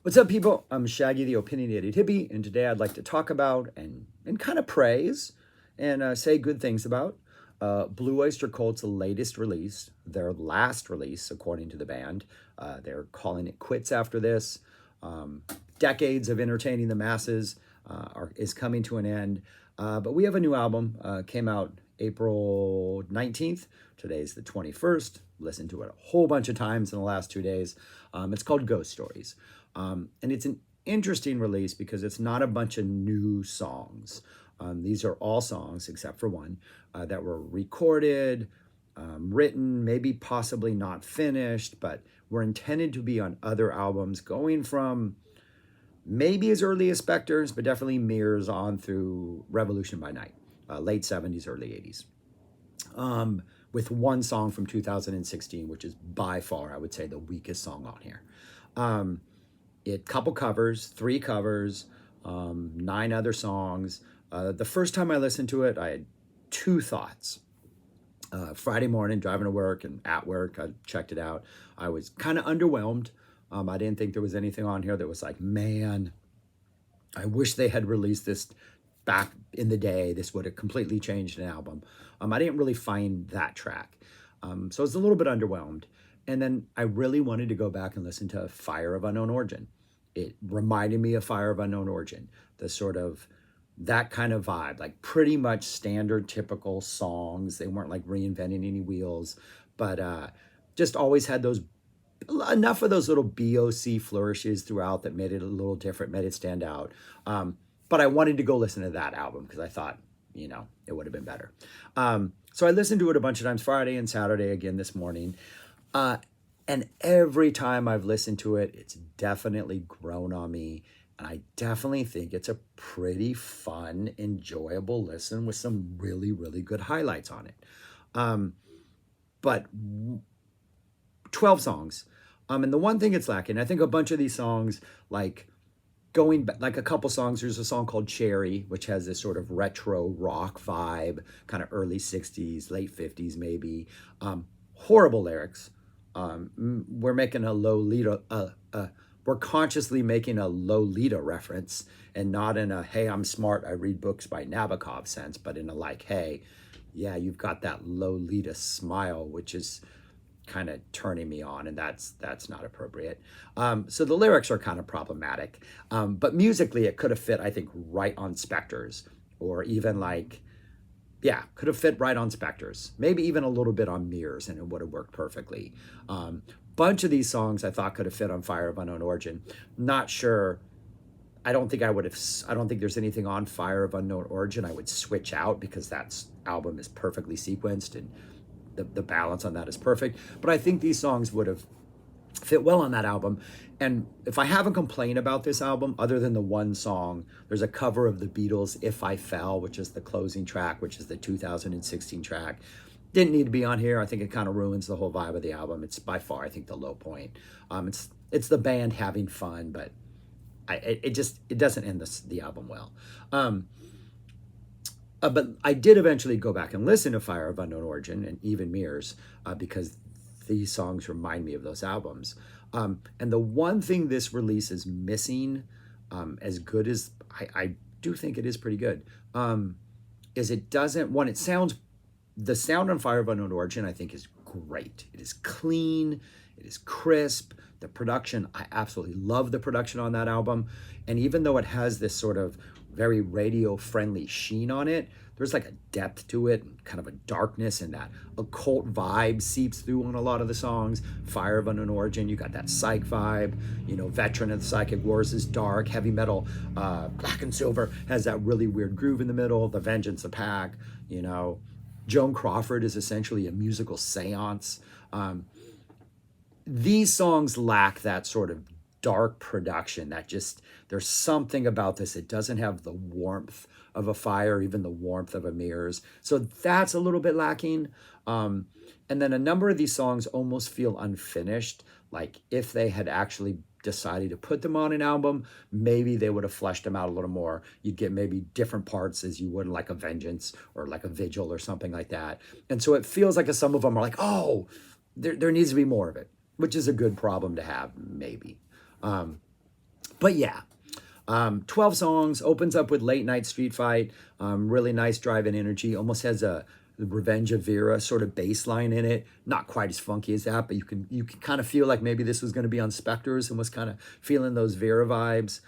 What's up, people? I'm Shaggy, the Opinionated Hippie, and today I'd like to talk about and kind of praise and say good things about Blue Oyster Cult's latest release, their last release, according to the band. They're calling it quits after this. Um, Decades of entertaining the masses is coming to an end, but we have a new album. Came out April 19th. Today's the 21st. Listened to it a whole bunch of times in the last 2 days. It's called Ghost Stories. And it's an interesting release because it's not a bunch of new songs. These are all songs, except for one, that were recorded, written, maybe possibly not finished, but were intended to be on other albums, going from maybe as early as Spectres, but definitely Mirrors on through Revolution by Night, late 70s, early 80s. With one song from 2016, which is by far, I would say, the weakest song on here. Couple covers, 3 covers, 9 other songs. The first time I listened to it, I had 2 thoughts. Friday morning, driving to work and at work, I checked it out. I was kind of underwhelmed. I didn't think there was anything on here that was like, man, I wish they had released this back in the day. This would have completely changed an album. I didn't really find that track. So I was a little bit underwhelmed. And then I really wanted to go back and listen to Fire of Unknown Origin. It reminded me of Fire of Unknown Origin, the sort of that kind of vibe, like pretty much standard, typical songs. They weren't like reinventing any wheels, but just always had those enough of those little BOC flourishes throughout that made it a little different, made it stand out. But I wanted to go listen to that album because I thought, it would have been better. So I listened to it a bunch of times, Friday and Saturday again this morning. And every time I've listened to it, it's definitely grown on me. And I definitely think it's a pretty fun, enjoyable listen with some really, really good highlights on it. But 12 songs. And the one thing it's lacking, I think a bunch of these songs, like going back, like a couple songs, there's a song called Cherry, which has this sort of retro rock vibe, kind of early 60s, late 50s maybe. Horrible lyrics. We're making a Lolita, we're consciously making a Lolita reference, and not in a, hey, I'm smart, I read books by Nabokov sense, but in a like, hey, yeah, you've got that Lolita smile, which is kind of turning me on, and that's not appropriate. So the lyrics are kind of problematic, but musically it could have fit, I think, right on Spectres, or even like, yeah, could have fit right on Spectres, maybe even a little bit on Mirrors, and it would have worked perfectly. Bunch of these songs I thought could have fit on Fire of Unknown Origin. Not sure. I don't think there's anything on Fire of Unknown Origin I would switch out, because that album is perfectly sequenced and the balance on that is perfect. But I think these songs would have fit well on that album. And if I have a complaint about this album, other than the one song, there's a cover of the Beatles' If I Fell, which is the closing track, which is the 2016 track. Didn't need to be on here. I think it kind of ruins the whole vibe of the album. It's by far, I think, the low point. It's the band having fun, but it doesn't end the album well. But I did eventually go back and listen to Fire of Unknown Origin and even Mirrors, because these songs remind me of those albums. And the one thing this release is missing, as good as I do think it is pretty good, is it doesn't, the sound on Fire of Unknown Origin, I think, is great. It is clean, it is crisp. The production, I absolutely love the production on that album. And even though it has this sort of very radio-friendly sheen on it, there's like a depth to it, kind of a darkness, and that occult vibe seeps through on a lot of the songs. Fire of Unknown Origin, you got that psych vibe. Veteran of the Psychic Wars is dark. Heavy metal, Black and Silver has that really weird groove in the middle. The Vengeance of Pack, Joan Crawford is essentially a musical seance. These songs lack that sort of dark production that there's something about this. It doesn't have the warmth of a Fire, even the warmth of a Mirrors. So that's a little bit lacking. And then a number of these songs almost feel unfinished. Like if they had actually decided to put them on an album, maybe they would have fleshed them out a little more. You'd get maybe different parts as you would like a Vengeance or like a Vigil or something like that. And so it feels like some of them are like, oh, there needs to be more of it, which is a good problem to have, maybe. But yeah, 12 songs, opens up with Late Night Street Fight, really nice drive and energy, almost has a Revenge of Vera sort of bass line in it. Not quite as funky as that, but you can kind of feel like maybe this was going to be on Spectres and was kind of feeling those Vera vibes.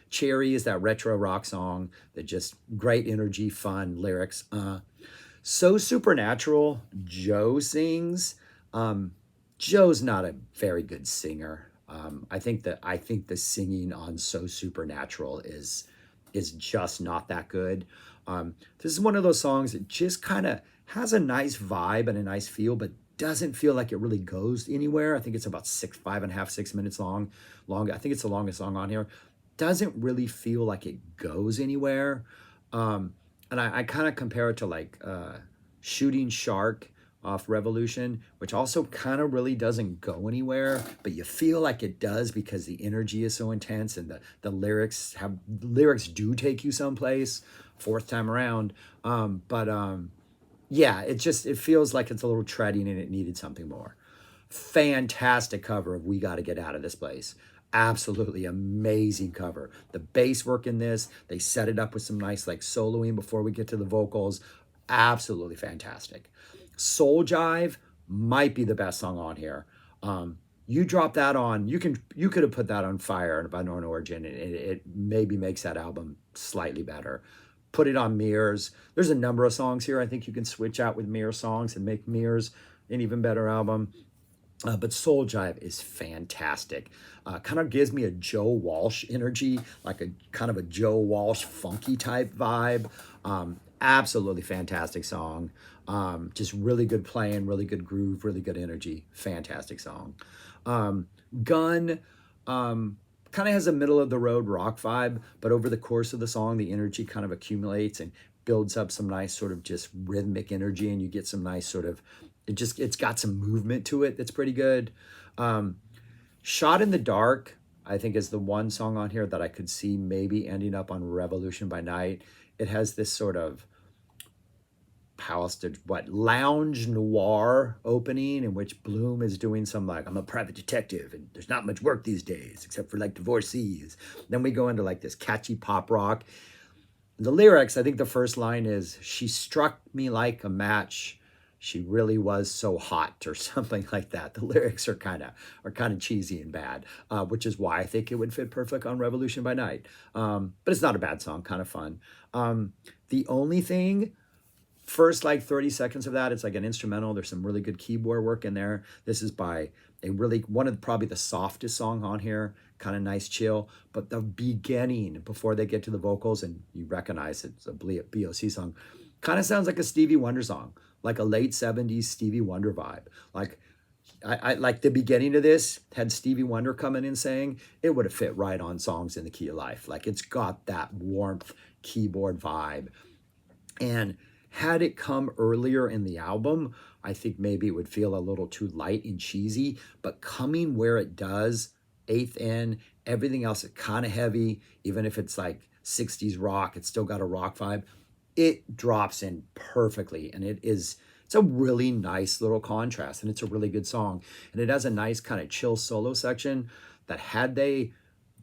Cherry is that retro rock song that just great energy, fun lyrics. So Supernatural, Joe sings. Joe's not a very good singer. I think the singing on So Supernatural is just not that good. This is one of those songs that just kind of has a nice vibe and a nice feel, but doesn't feel like it really goes anywhere. I think it's about 5.5, 6 minutes long. I think it's the longest song on here. Doesn't really feel like it goes anywhere. And I kind of compare it to like Shooting Shark off Revolution, which also kind of really doesn't go anywhere, but you feel like it does because the energy is so intense and the lyrics do take you someplace fourth time around. Yeah, it feels like it's a little treading and it needed something more. Fantastic cover of We Gotta Get Out of This Place. Absolutely amazing cover. The bass work in this, they set it up with some nice like soloing before we get to the vocals. Absolutely fantastic. Soul Jive might be the best song on here. You drop that on, you could have put that on Fire by Northern Origin, and it maybe makes that album slightly better. Put it on Mirrors. There's a number of songs here I think you can switch out with Mirror songs and make Mirrors an even better album. But Soul Jive is fantastic. Kind of gives me a Joe Walsh energy, like a kind of a Joe Walsh funky type vibe. Absolutely fantastic song. Just really good playing, really good groove, really good energy. Fantastic song. Gun kind of has a middle of the road rock vibe, but over the course of the song, the energy kind of accumulates and builds up some nice sort of just rhythmic energy, and you get some nice sort of it's got some movement to it that's pretty good. Shot in the Dark, I think, is the one song on here that I could see maybe ending up on Revolution by Night. It has this sort of lounge noir opening in which Bloom is doing some like, I'm a private detective and there's not much work these days except for like divorcees. Then we go into like this catchy pop rock. The lyrics, I think the first line is, she struck me like a match. She really was so hot, or something like that. The lyrics are kind of cheesy and bad, which is why I think it would fit perfect on Revolution by Night. But it's not a bad song, kind of fun. The only thing, first like 30 seconds of that, it's like an instrumental. There's some really good keyboard work in there. This is by one of probably the softest song on here, kind of nice chill. But the beginning, before they get to the vocals, and you recognize it's a BOC song, kind of sounds like a Stevie Wonder song, like a late 70s Stevie Wonder vibe. Like I like the beginning of this, had Stevie Wonder come in and saying, it would have fit right on Songs in the Key of Life. Like it's got that warmth keyboard vibe. And had it come earlier in the album, I think maybe it would feel a little too light and cheesy, but coming where it does, eighth in, everything else is kind of heavy. Even if it's like 60s rock, it's still got a rock vibe. It drops in perfectly, and it's a really nice little contrast, and it's a really good song. And it has a nice kind of chill solo section that, had they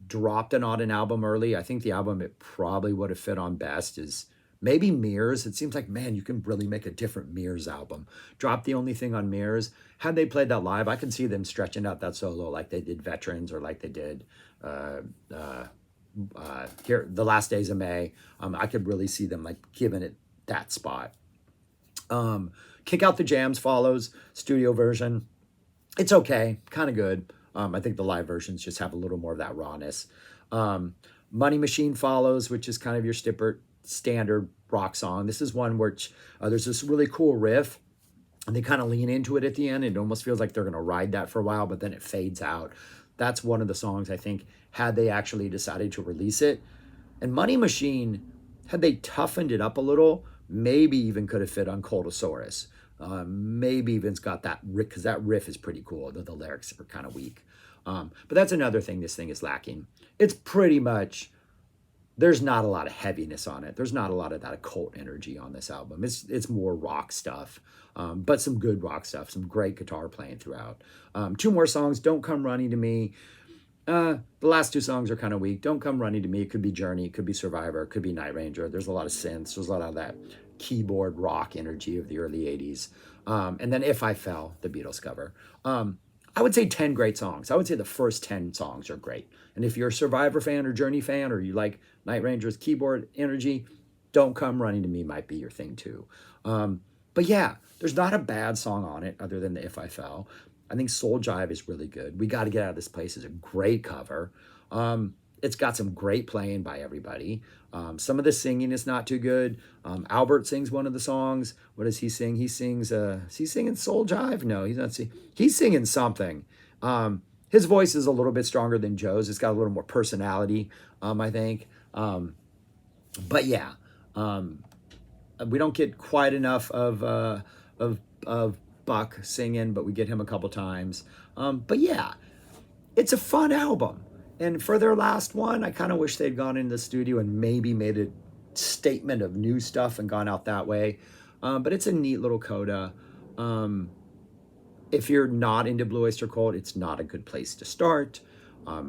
dropped it on an album early, I think the album it probably would have fit on best is maybe Mirrors. It seems like, man, you can really make a different Mirrors album. Drop The Only Thing on Mirrors. Had they played that live, I can see them stretching out that solo like they did Veterans, or like they did here, The Last Days of May. I could really see them like giving it that spot. Kick Out the Jams follows, studio version. It's okay, kind of good. I think the live versions just have a little more of that rawness. Money Machine follows, which is kind of your standard rock song. This is one where there's this really cool riff, and they kind of lean into it at the end. It almost feels like they're going to ride that for a while, but then it fades out. That's one of the songs, I think, had they actually decided to release it. And Money Machine, had they toughened it up a little, maybe even could have fit on Coldosaurus. Maybe even's got that riff, because that riff is pretty cool. The lyrics are kind of weak. But that's another thing this thing is lacking. It's pretty much, there's not a lot of heaviness on it. There's not a lot of that occult energy on this album. It's more rock stuff, but some good rock stuff, some great guitar playing throughout. Two more songs, Don't Come Running to Me. The last two songs are kind of weak. Don't Come Running to Me. It could be Journey. It could be Survivor. It could be Night Ranger. There's a lot of synths. There's a lot of that keyboard rock energy of the early 80s. And then If I Fell, the Beatles cover. I would say 10 great songs. I would say the first 10 songs are great. And if you're a Survivor fan or Journey fan, or you like Night Ranger's keyboard energy, Don't Come Running to Me might be your thing too. But yeah, there's not a bad song on it other than the If I Fell. I think Soul Jive is really good. We Got to Get Out of This Place is a great cover. It's got some great playing by everybody. Some of the singing is not too good. Albert sings one of the songs. What does he sing? He sings, is he singing Soul Jive? No, he's not singing. He's singing something. His voice is a little bit stronger than Joe's. It's got a little more personality, I think. But yeah, we don't get quite enough of Buck singing, but we get him a couple times. But yeah, it's a fun album. And for their last one, I kind of wish they'd gone into the studio and maybe made a statement of new stuff and gone out that way. But it's a neat little coda. If you're not into Blue Oyster Cult, it's not a good place to start.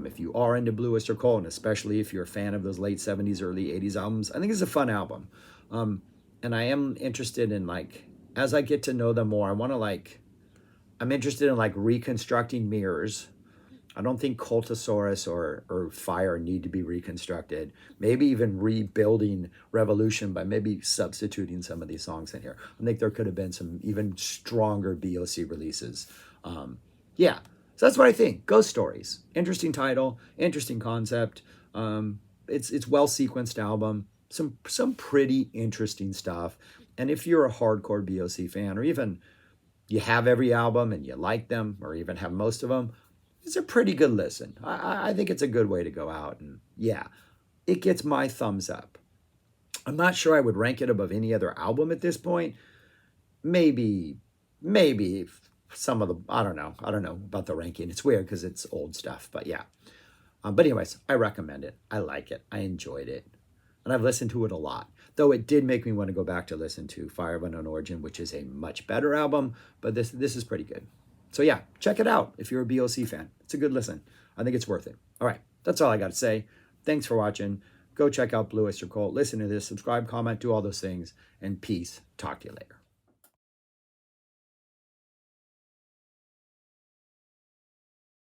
If you are into Blue Oyster Cult, and especially if you're a fan of those late 70s, early 80s albums, I think it's a fun album. And I am interested in, like, as I get to know them more, I'm interested in, like, reconstructing Mirrors. I don't think Cultosaurus or Fire need to be reconstructed. Maybe even rebuilding Revolution by maybe substituting some of these songs in here. I think there could have been some even stronger BOC releases. Yeah, so that's what I think. Ghost Stories. Interesting title, interesting concept. It's well-sequenced album. Some pretty interesting stuff. And if you're a hardcore BOC fan, or even you have every album and you like them, or even have most of them, it's a pretty good listen. I think it's a good way to go out. And yeah, it gets my thumbs up. I'm not sure I would rank it above any other album at this point. Maybe some of the, I don't know about the ranking. It's weird because it's old stuff, but yeah. But anyways, I recommend it. I like it. I enjoyed it. And I've listened to it a lot. Though it did make me want to go back to listen to Fire of Unknown Origin, which is a much better album, but this is pretty good. So yeah, check it out if you're a BOC fan. It's a good listen. I think it's worth it. All right, that's all I got to say. Thanks for watching. Go check out Blue Oyster Cult. Listen to this. Subscribe, comment, do all those things. And peace. Talk to you later.